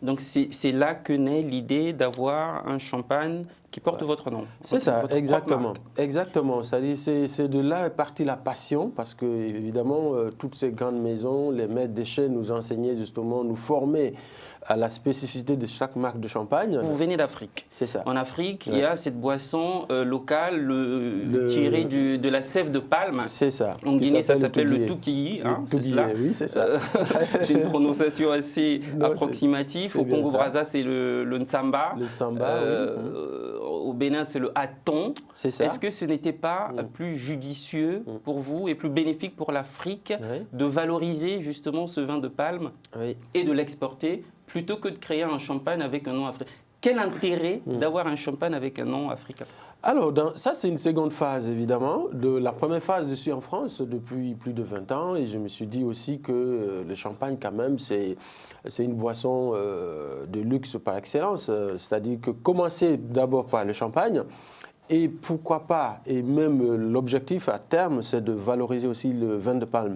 Donc c'est là que naît l'idée d'avoir un champagne qui porte votre nom. C'est ça, votre exactement. propre marque. Exactement. C'est de là est partie la passion, parce que évidemment, toutes ces grandes maisons, les maîtres des chais nous enseignaient justement, nous formaient à la spécificité de chaque marque de champagne. Vous venez d'Afrique. C'est ça. En Afrique, il y a cette boisson locale tirée de la sève de palme. C'est ça. En Guinée, ça s'appelle le toukiyi. C'est cela. Oui, c'est ça. J'ai une prononciation assez approximative. Au Congo-Brazza, c'est le nsamba. Le samba, Au Bénin, c'est le haton. C'est ça. Est-ce que ce n'était pas plus judicieux pour vous et plus bénéfique pour l'Afrique de valoriser justement ce vin de palme et de l'exporter plutôt que de créer un champagne avec un nom africain? Quel intérêt d'avoir un champagne avec un nom africain? Alors, ça, c'est une seconde phase, évidemment. La première phase, je suis en France depuis plus de 20 ans et je me suis dit aussi que le champagne, quand même, c'est une boisson de luxe par excellence. C'est-à-dire que commencer d'abord par le champagne et pourquoi pas, et même l'objectif à terme, c'est de valoriser aussi le vin de palme.